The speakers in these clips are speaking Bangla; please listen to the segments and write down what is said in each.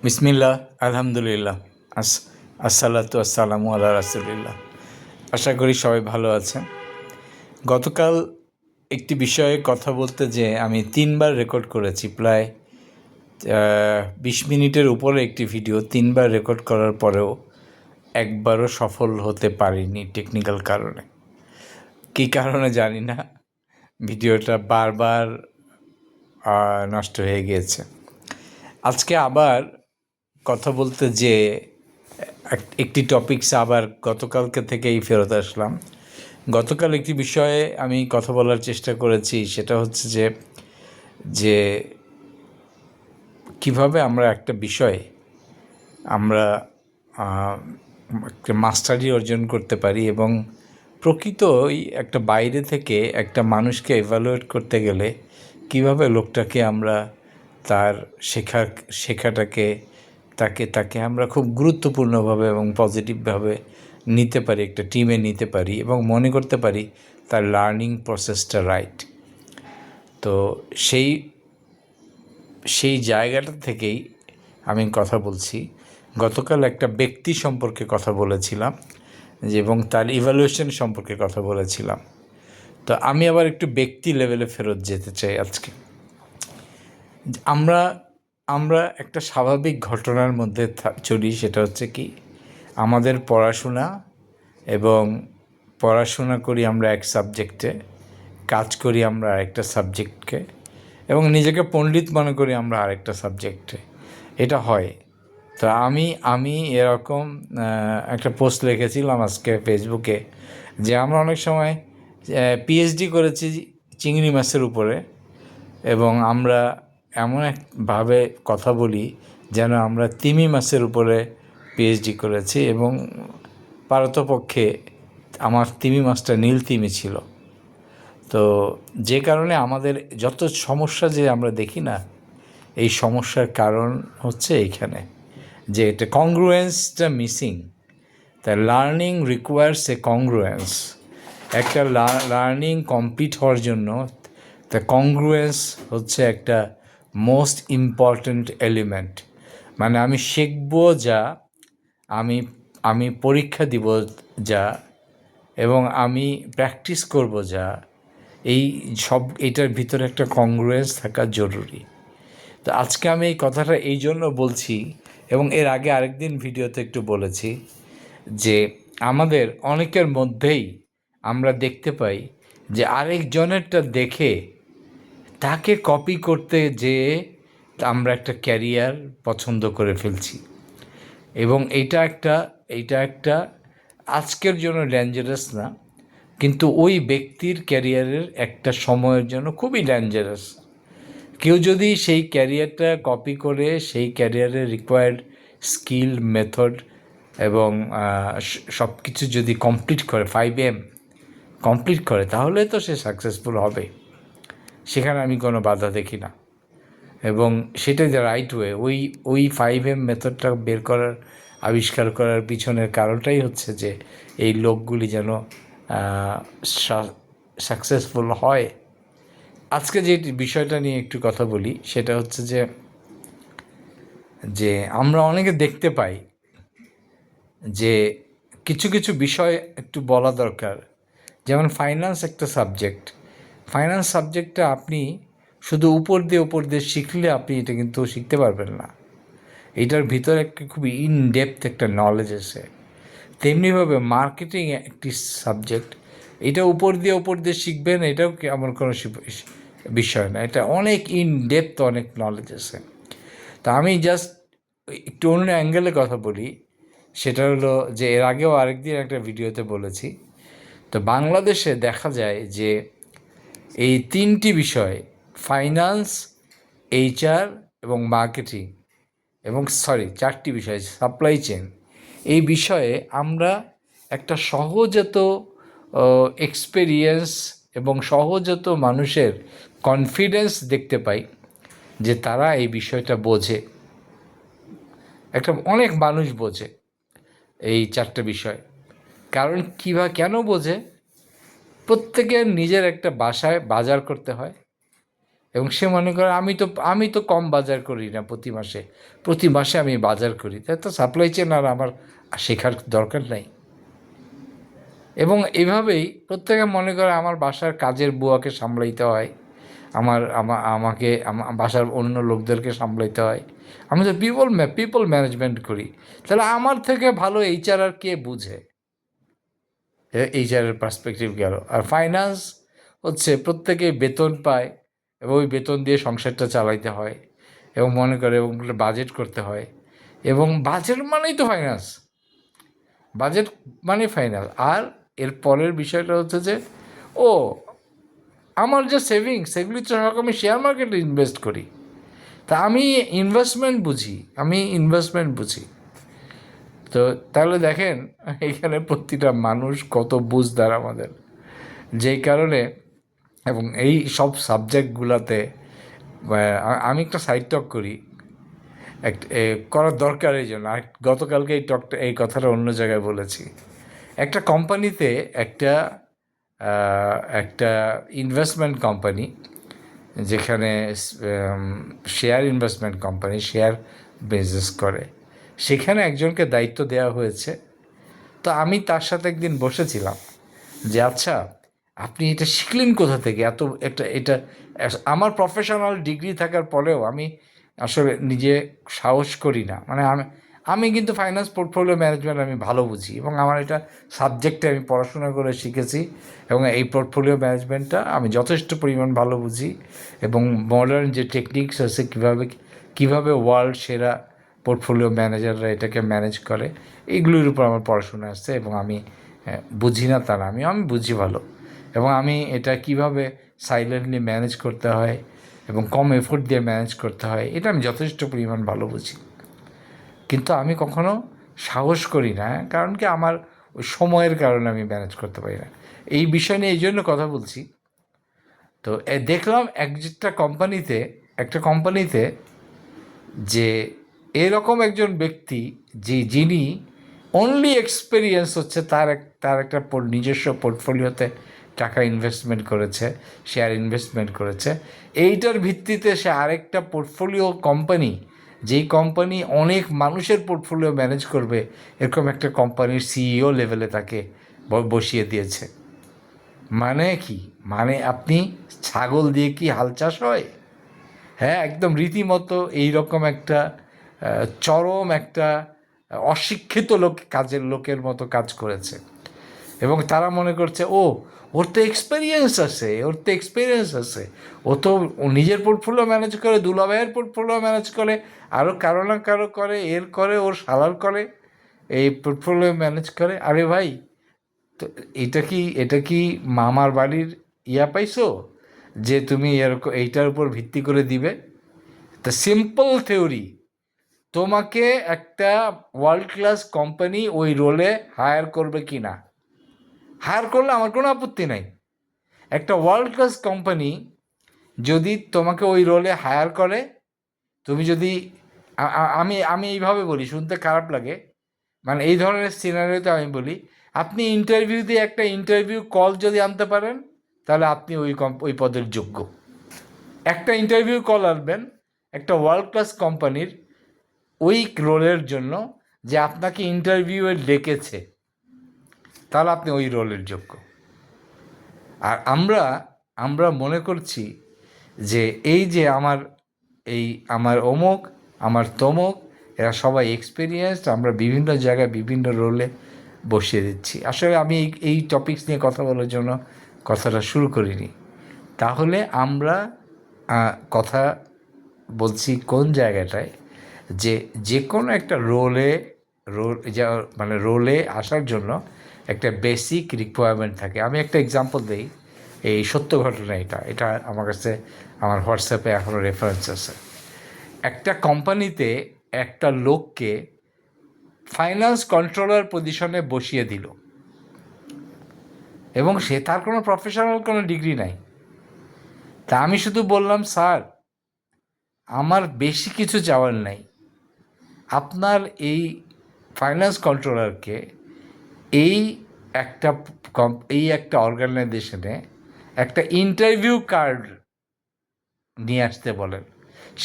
বিসমিল্লাহ, আলহামদুলিল্লাহ, আসসালাতু আসসালামু আলা রাসূলিল্লাহ। আশা করি সবাই ভালো আছেন। গতকাল একটি বিষয়ে কথা বলতে যেয়ে আমি ৩ বার রেকর্ড করেছি। প্রায় ২০ মিনিটের উপরে একটি ভিডিও ৩ বার রেকর্ড করার পরেও একবারও সফল হতে পারিনি টেকনিক্যাল কারণে। কী কারণে জানি না, ভিডিওটা বারবার নষ্ট হয়ে গিয়েছে। আজকে আবার কথা বলতে যেয়ে একটি টপিকস আবার গতকালকে থেকেই ফেরত আসলাম। গতকাল একটি বিষয়ে আমি কথা বলার চেষ্টা করেছি, সেটা হচ্ছে যে কিভাবে আমরা একটা বিষয়ে আমরা একটা মাস্টারি অর্জন করতে পারি এবং প্রকৃতই একটা বাইরে থেকে একটা মানুষকে এভালুয়েট করতে গেলে কিভাবে লোকটাকে আমরা তার শেখাটাকে তাকে আমরা খুব গুরুত্বপূর্ণভাবে এবং পজিটিভভাবে নিতে পারি, একটা টিমে নিতে পারি এবং মনে করতে পারি তার লার্নিং প্রসেসটা রাইট। তো সেই জায়গাটা থেকেই আমি কথা বলছি। গতকাল একটা ব্যক্তি সম্পর্কে কথা বলেছিলাম এবং তার ইভ্যালুয়েশন সম্পর্কে কথা বলেছিলাম। তো আমি আবার একটু ব্যক্তি লেভেলে ফেরত যেতে চাই আজকে। আমরা একটা স্বাভাবিক ঘটনার মধ্যে চলি, সেটা হচ্ছে কি, আমাদের পড়াশোনা এবং পড়াশোনা করি আমরা এক সাবজেক্টে, কাজ করি আমরা আরেকটা সাবজেক্টকে এবং নিজেকে পণ্ডিত মনে করি আমরা আরেকটা সাবজেক্টে। এটা হয়। তো আমি এরকম একটা পোস্ট লিখেছিলাম আজকে ফেসবুকে যে আমরা অনেক সময় পিএইচডি করেছি চিংড়ি মাছের উপরে এবং আমরা এমন একভাবে কথা বলি যেন আমরা তিমি মাছের উপরে পিএইচডি করেছি এবং পারতপক্ষে আমার তিমি মাছটা নীল তিমি ছিল। তো যে কারণে আমাদের যত সমস্যা যে আমরা দেখি না, এই সমস্যার কারণ হচ্ছে এইখানে যে এটা কংগ্রুয়েন্সটা মিসিং। তা লার্নিং রিকোয়ার্স এ কংগ্রুয়েন্স। একটা লার্নিং কমপ্লিট হওয়ার জন্য তা কংগ্রুয়েন্স হচ্ছে একটা মোস্ট ইম্পর্ট্যান্ট এলিমেন্ট। মানে আমি শিখব যা, আমি পরীক্ষা দিব যা এবং আমি প্র্যাকটিস করব যা, এটার ভিতরে একটা কংগ্রুয়েন্স থাকা জরুরি। তো আজকে আমি এই কথাটা এই জন্য বলছি এবং এর আগে আরেকদিন ভিডিওতে একটু বলেছি যে আমাদের অনেকের মধ্যেই আমরা দেখতে পাই যে আরেকজনেরটা দেখে তাকে কপি করতে যেয়ে আমরা একটা ক্যারিয়ার পছন্দ করে ফেলছি এবং এইটা একটা আজকের জন্য ডেঞ্জারাস না, কিন্তু ওই ব্যক্তির ক্যারিয়ারের একটা সময়ের জন্য খুবই ডেঞ্জারাস। কেউ যদি সেই ক্যারিয়ারটা কপি করে সেই ক্যারিয়ারের রিকোয়ার্ড স্কিল, মেথড এবং সব কিছু যদি কমপ্লিট করে 5M কমপ্লিট করে, তাহলে তো সে সাকসেসফুল হবে। সেখানে আমি কোনো বাধা দেখি না এবং সেটাই দ্য রাইট ওয়ে। ওই 5M মেথডটা বের করার, আবিষ্কার করার পিছনের কারণটাই হচ্ছে যে এই লোকগুলি যেন সাকসেসফুল হয়। আজকে যে বিষয়টা নিয়ে একটু কথা বলি সেটা হচ্ছে যে আমরা অনেকে দেখতে পাই যে কিছু কিছু বিষয় একটু বলা দরকার। যেমন ফাইন্যান্স একটা সাবজেক্ট। ফাইন্যান্স সাবজেক্টটা আপনি শুধু উপর দিয়ে শিখলে আপনি এটা কিন্তু শিখতে পারবেন না। এটার ভিতরে একটা খুবই ইনডেপথ একটা নলেজ আছে। তেমনিভাবে মার্কেটিং একটি সাবজেক্ট, এটা উপর দিয়ে শিখবেন, এটাও এমন কোনো বিষয় না। এটা অনেক ইনডেপথ, অনেক নলেজ আছে। তা আমি জাস্ট একটু অন্য অ্যাঙ্গেলে কথা বলি। সেটা হলো যে এর আগেও আরেকদিন একটা ভিডিওতে বলেছি, তো বাংলাদেশে দেখা যায় যে এই 3টি বিষয়, ফাইন্যান্স, HR এবং মার্কেটিং এবং 4টি বিষয়, সাপ্লাই চেন, এই বিষয়ে আমরা একটা সহজাত এক্সপেরিয়েন্স এবং সহজাত মানুষের কনফিডেন্স দেখতে পাই যে তারা এই বিষয়টা বোঝে। অনেক মানুষ বোঝে এই 4টে বিষয়। কারণ কেন বোঝে? প্রত্যেকের নিজের একটা বাসায় বাজার করতে হয়, এবং সে মনে করে আমি তো কম বাজার করি না, প্রতি মাসে আমি বাজার করি, তাই তো সাপ্লাই চেন আর আমার শেখার দরকার নাই। এবং এভাবেই প্রত্যেকে মনে করে আমার বাসার কাজের বুয়াকে সামলাইতে হয়, আমাকে বাসার অন্য লোকদেরকে সামলাইতে হয়। আমি তো পিপল ম্যানেজমেন্ট করি, তাহলে আমার থেকে ভালো এইচআর আর কে বুঝে? এইচআরের পার্সপেক্টিভ গেল। আর ফাইন্যান্স হচ্ছে প্রত্যেকেই বেতন পায় এবং ওই বেতন দিয়ে সংসারটা চালাইতে হয় এবং মনে করে এবং বাজেট করতে হয়, এবং বাজেট মানেই তো ফাইন্যান্স, বাজেট মানে ফাইন্যান্স। আর এর পরের বিষয়টা হচ্ছে যে, ও আমার যে সেভিংস সেগুলি তো সব আমি শেয়ার মার্কেটে ইনভেস্ট করি, তা আমি ইনভেস্টমেন্ট বুঝি। তো তাহলে দেখেন এখানে প্রতিটা মানুষ কত বুঝদার আমাদের, যেই কারণে এবং এই সব সাবজেক্টগুলোতে আমি একটা সাইড টক করি, করার দরকার এই জন্য। আর গতকালকে এই কথাটা অন্য জায়গায় বলেছি। একটা কোম্পানিতে একটা ইনভেস্টমেন্ট কোম্পানি, যেখানে share investment company share business করে, সেখানে একজনকে দায়িত্ব দেওয়া হয়েছে। তো আমি তার সাথে একদিন বসেছিলাম যে আচ্ছা, আপনি এটা শিখলেন কোথা থেকে? এটা আমার প্রফেশনাল ডিগ্রি থাকার পরেও আমি আসলে নিজে সাহস করি না। মানে আমি কিন্তু ফাইন্যান্স পোর্টফোলিও ম্যানেজমেন্ট আমি ভালো বুঝি এবং আমার এটা সাবজেক্টে আমি পড়াশোনা করে শিখেছি, এবং এই পোর্টফোলিও ম্যানেজমেন্টটা আমি যথেষ্ট পরিমাণ ভালো বুঝি, এবং মডার্ন যে টেকনিক্স আছে কীভাবে ওয়ার্ল্ড সেরা পোর্টফোলিও ম্যানেজাররা এটাকে ম্যানেজ করে, এইগুলোর উপর আমার পড়াশোনা আসছে। এবং আমি বুঝি না তা না, আমি বুঝি ভালো, এবং আমি এটা কিভাবে সাইলেন্টলি ম্যানেজ করতে হয় এবং কম এফোর্ট দিয়ে ম্যানেজ করতে হয় এটা আমি যথেষ্ট পরিমাণ ভালো বুঝি। কিন্তু আমি কখনো সাহস করি না, কারণ কি আমার ওই সময়ের কারণে আমি ম্যানেজ করতে পারি না। এই বিষয় নিয়ে এই জন্য কথা বলছি। তো দেখলাম একটা কোম্পানিতে যে এরকম একজন ব্যক্তি যিনি অনলি এক্সপেরিয়েন্স হচ্ছে তার একটা নিজস্ব পোর্টফোলিওতে টাকা ইনভেস্টমেন্ট করেছে, শেয়ার ইনভেস্টমেন্ট করেছে। এইটার ভিত্তিতে সে আরেকটা পোর্টফোলিও কোম্পানি, যেই কোম্পানি অনেক মানুষের পোর্টফোলিও ম্যানেজ করবে, এরকম একটা কোম্পানির সিইও লেভেলে তাকে বসিয়ে দিয়েছে। মানে কি? মানে আপনি ছাগল দিয়ে কি হাল চাষ হয়? হ্যাঁ, একদম রীতিমতো এইরকম একটা চরম একটা অশিক্ষিত লোকের মতো কাজ করেছে। এবং তারা মনে করছে ওর তো এক্সপেরিয়েন্স আছে, ও তো নিজের পোর্টফোলিও ম্যানেজ করে, দুলাভাইয়ের পোর্টফোলিও ম্যানেজ করে, আরও কারো না কারো করে, ওর শালার করে, এই পোর্টফোলিও ম্যানেজ করে। আরে ভাই, তো এটা কি মামার বাড়ির পাইছো যে তুমি এরকম এইটার উপর ভিত্তি করে দিবে? দ্য সিম্পল থিওরি, তোমাকে একটা ওয়ার্ল্ড ক্লাস কোম্পানি ওই রোলে হায়ার করবে কি না, হায়ার করলে আমার কোনো আপত্তি নাই। একটা ওয়ার্ল্ড ক্লাস কোম্পানি যদি তোমাকে ওই রোলে হায়ার করে, তুমি যদি আমি এইভাবে বলি, শুনতে খারাপ লাগে, মানে এই ধরনের সিনারিওতে আমি বলি, আপনি একটা ইন্টারভিউ কল যদি আনতে পারেন, তাহলে আপনি ওই পদের যোগ্য। একটা ইন্টারভিউ কল আনবেন একটা ওয়ার্ল্ড ক্লাস কোম্পানির ওই রোলের জন্য, যে আপনাকে ইন্টারভিউয়ে ডেকেছে, তাহলে আপনি ওই রোলের যোগ্য। আর আমরা মনে করছি যে এই যে আমার অমুক, আমার তমুক, এরা সবাই এক্সপিরিয়েন্সড, আমরা বিভিন্ন জায়গায় বিভিন্ন রোলে বসিয়ে দিচ্ছি। আসলে আমি এই টপিকস নিয়ে কথা বলার জন্য কথাটা শুরু করিনি। তাহলে আমরা কথা বলছি কোন জায়গাটায়, যে কোনো একটা রোলে আসার জন্য একটা বেসিক রিকোয়ারমেন্ট থাকে। আমি একটা এক্সাম্পল দিই, এই সত্য ঘটনা, এটা আমার কাছে আমার হোয়াটসঅ্যাপে এখনও রেফারেন্স আছে। একটা কোম্পানিতে একটা লোককে ফাইন্যান্স কন্ট্রোলার পজিশনে বসিয়ে দিল, এবং তার কোনো প্রফেশনাল কোনো ডিগ্রি নাই। তা আমি শুধু বললাম, স্যার, আমার বেশি কিছু চাওয়ার নাই, আপনার এই ফাইন্যান্স কন্ট্রোলারকে এই একটা অর্গানাইজেশনে একটা ইন্টারভিউ কার্ড নিয়ে আসতে বলেন।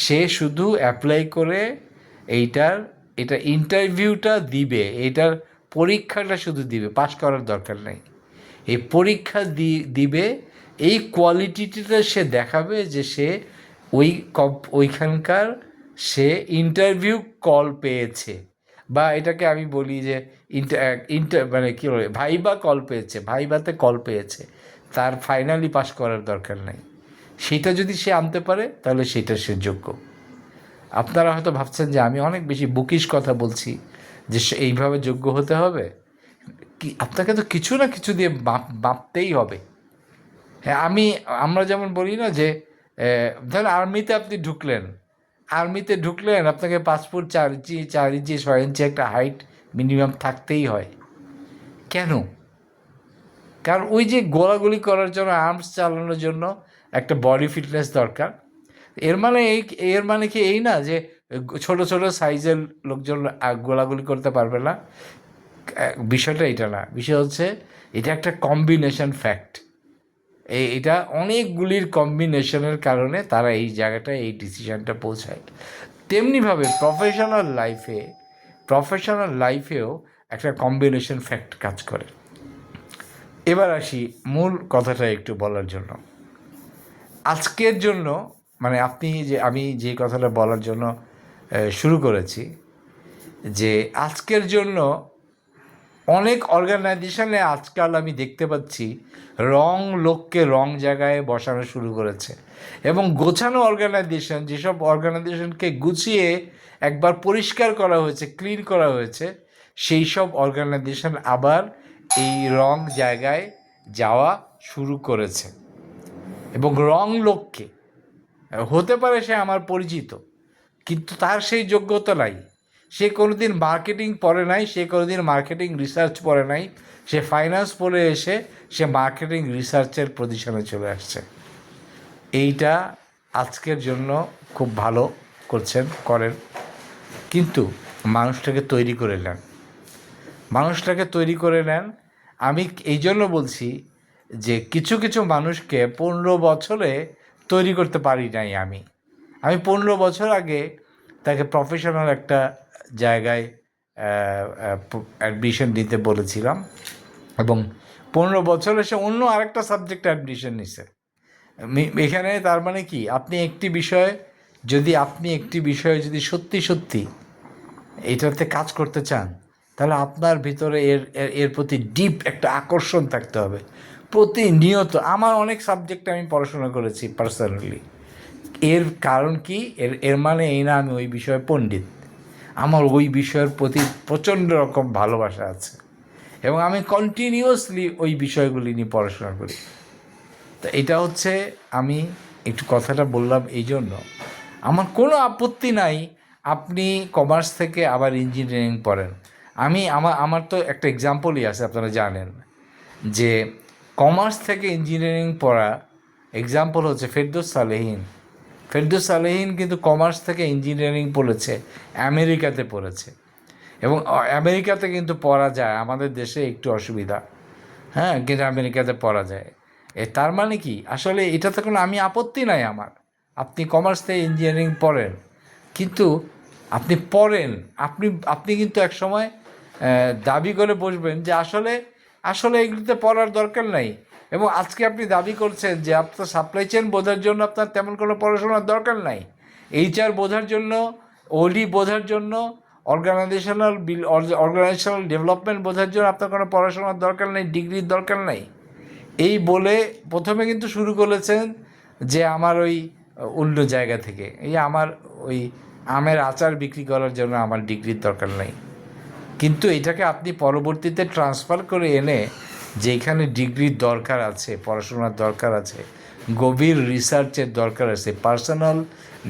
সে শুধু অ্যাপ্লাই করে এটা ইন্টারভিউটা দিবে, এটার পরীক্ষাটা শুধু দিবে, পাস করার দরকার নেই। এই পরীক্ষা দিবে, এই কোয়ালিটিটা সে দেখাবে যে সে ওইখানকার সে ইন্টারভিউ কল পেয়েছে, বা এটাকে আমি বলি যে মানে কী বলে, ভাইবা কল পেয়েছে, ভাইবাতে কল পেয়েছে, তার ফাইনালি পাস করার দরকার নেই। সেটা যদি সে আনতে পারে তাহলে সেটা সে যোগ্য। আপনারা হয়তো ভাবছেন যে আমি অনেক বেশি বুকিশ কথা বলছি, যে সে এইভাবে যোগ্য হতে হবে। কি আপনাকে তো কিছু না কিছু দিয়ে মাপতেই হবে। হ্যাঁ, আমরা যেমন বলি না যে ধরেন আর্মিতে আপনি ঢুকলেন, আপনাকে পাসপোর্ট 4 ইঞ্চি 4 ইঞ্চি 6 ইঞ্চি একটা হাইট মিনিমাম থাকতেই হয়। কেন? কারণ ওই যে গোলাগুলি করার জন্য, আর্মস চালানোর জন্য একটা বডি ফিটনেস দরকার। এর মানে কি এই না যে ছোট ছোট সাইজের লোকজন গোলাগুলি করতে পারবে না? বিষয়টা এটা না, বিষয় হচ্ছে এটা একটা কম্বিনেশন ফ্যাক্ট। এটা অনেকগুলির কম্বিনেশনের কারণে তারা এই জায়গাটায় এই ডিসিশানটা পৌঁছায়। তেমনিভাবে প্রফেশনাল লাইফেও একটা কম্বিনেশন ফ্যাক্ট কাজ করে। এবার আসি মূল কথাটা একটু বলার জন্য। আজকের জন্য মানে আমি যে কথাটা বলার জন্য শুরু করেছি, যে আজকের জন্য অনেক অর্গানাইজেশনে আজকাল আমি দেখতে পাচ্ছি রং লোককে রং জায়গায় বসানো শুরু করেছে, এবং গোছানো অর্গানাইজেশন, যেসব অর্গানাইজেশনকে গুছিয়ে একবার পরিষ্কার করা হয়েছে, ক্লিন করা হয়েছে, সেই সব অর্গানাইজেশন আবার এই রং জায়গায় যাওয়া শুরু করেছে। এবং রং লোককে, হতে পারে সে আমার পরিচিত, কিন্তু তার সেই যোগ্যতা নাই, সে কোনোদিন মার্কেটিং পড়ে নাই, সে কোনোদিন মার্কেটিং রিসার্চ পড়ে নাই, সে ফাইন্যান্স পড়ে এসে সে মার্কেটিং রিসার্চের পজিশনে চলে আসছে। এইটা আজকের জন্য খুব ভালো করেন, কিন্তু মানুষটাকে তৈরি করে নেন। আমি এই জন্য বলছি যে কিছু কিছু মানুষকে 15 বছরে তৈরি করতে পারি নাই আমি 15 বছর আগে তাকে প্রফেশনাল একটা জায়গায় অ্যাডমিশন নিতে বলেছিলাম, এবং 15 বছরে সে অন্য আরেকটা সাবজেক্টে অ্যাডমিশন নিছে। এখানে তার মানে কি, আপনি একটি বিষয়ে যদি সত্যি এটাতে কাজ করতে চান, তাহলে আপনার ভিতরে এর প্রতি ডিপ একটা আকর্ষণ থাকতে হবে প্রতিনিয়ত। আমার অনেক সাবজেক্টে আমি পড়াশোনা করেছি পার্সোনালি। এর কারণ কি, এর মানে এই না আমি ওই বিষয়ে পণ্ডিত। আমার ওই বিষয়ের প্রতি প্রচণ্ড রকম ভালোবাসা আছে, এবং আমি কন্টিনিউয়াসলি ওই বিষয়গুলি নিয়ে পড়াশোনা করি। তো এটা হচ্ছে, আমি একটু কথাটা বললাম এই জন্য। আমার কোনো আপত্তি নাই আপনি কমার্স থেকে আবার ইঞ্জিনিয়ারিং পড়েন। আমার তো একটা এক্সাম্পলই আছে, আপনারা জানেন যে কমার্স থেকে ইঞ্জিনিয়ারিং পড়া এক্সাম্পল হচ্ছে ফেরদৌস সালেহীন কিন্তু কমার্স থেকে ইঞ্জিনিয়ারিং পড়েছে, আমেরিকাতে পড়েছে, এবং আমেরিকাতে কিন্তু পড়া যায়, আমাদের দেশে একটু অসুবিধা, হ্যাঁ, কিন্তু আমেরিকাতে পড়া যায়। তার মানে কি, আসলে এটাতে কোনো আমি আপত্তি নাই আমার, আপনি কমার্স থেকে ইঞ্জিনিয়ারিং পড়েন, কিন্তু আপনি কিন্তু এক সময় দাবি করে বসবেন যে আসলে এগুলিতে পড়ার দরকার নাই। এবং আজকে আপনি দাবি করছেন যে আপনার সাপ্লাই চেইন বোঝার জন্য আপনার তেমন কোনো পড়াশোনার দরকার নাই, HR বোঝার জন্য, OD বোঝার জন্য, অর্গানাইজেশনাল ডেভেলপমেন্ট বোঝার জন্য আপনার কোনো পড়াশোনার দরকার নেই, ডিগ্রির দরকার নেই। এই বলে প্রথমে কিন্তু শুরু করেছেন যে আমার ওই অন্য জায়গা থেকে, আমার ওই আমের আচার বিক্রি করার জন্য আমার ডিগ্রির দরকার নেই। কিন্তু এটাকে আপনি পরবর্তীতে ট্রান্সফার করে এনে যেখানে ডিগ্রির দরকার আছে, পড়াশোনার দরকার আছে, গভীর রিসার্চের দরকার আছে, পার্সোনাল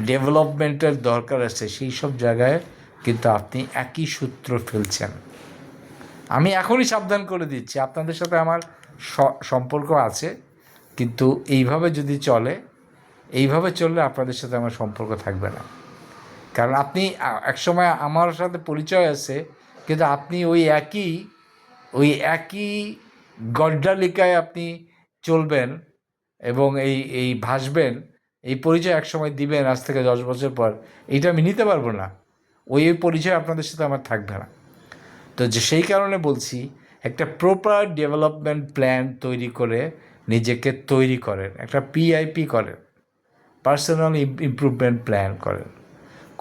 ডেভেলপমেন্টের দরকার আছে, সেই সব জায়গায় কিন্তু আপনি একই সূত্র ফেলছেন। আমি এখনই সাবধান করে দিচ্ছি, আপনাদের সাথে আমার সম্পর্ক আছে, কিন্তু এইভাবে চললে আপনাদের সাথে আমার সম্পর্ক থাকবে না। কারণ আপনি একসময় আমার সাথে পরিচয় আছে, কিন্তু আপনি ওই একই গড্ডালিকায় আপনি চলবেন এবং এই ভাসবেন, এই পরিচয় একসময় দিবেন আজ থেকে 10 বছর পর, এইটা আমি নিতে পারবো না। ওই পরিচয় আপনাদের সাথে আমার থাকবে না। তো যে সেই কারণে বলছি, একটা প্রপার ডেভেলপমেন্ট প্ল্যান তৈরি করে নিজেকে তৈরি করেন, একটা পিআইপি করেন, পার্সোনাল ইমপ্রুভমেন্ট প্ল্যান করেন,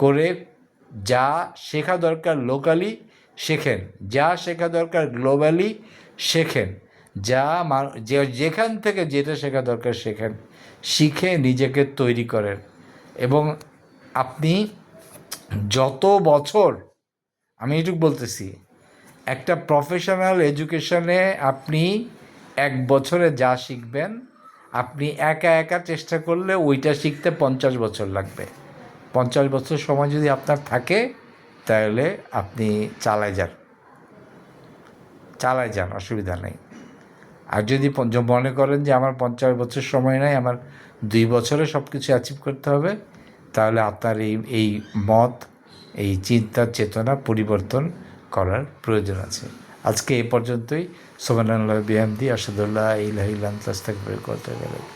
করে যা শেখা দরকার লোকালি শেখেন, যা শেখা দরকার গ্লোবালি শেখেন, যেখান থেকে যেটা শেখা দরকার শেখেন, শিখে নিজেকে তৈরি করেন। এবং আপনি যত বছর, আমি এটুকু বলতেছি, একটা প্রফেশনাল এডুকেশনে আপনি 1 বছরে যা শিখবেন, আপনি একা একা চেষ্টা করলে ওইটা শিখতে 50 বছর লাগবে। 50 বছর সময় যদি আপনার থাকে, তাহলে আপনি চালায় যান, অসুবিধা নেই। আর যদি মনে করেন যে আমার 50 বছর সময় নাই, আমার 2 বছরে সব কিছু অ্যাচিভ করতে হবে, তাহলে আপনার এই মত, এই চিন্তার চেতনা পরিবর্তন করার প্রয়োজন আছে। আজকে এই পর্যন্তই। সুবহানাল্লাহি ওয়া বিহামদিহি, আশহাদু আল্লা ইলাহা ইল্লা আনতা, আস্তাগফিরুকা ওয়া আতুবু ইলাইক।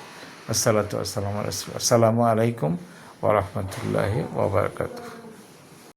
আসসালামু আলাইকুম ওয়া রাহমাতুল্লাহি ওয়া বারাকাতুহু।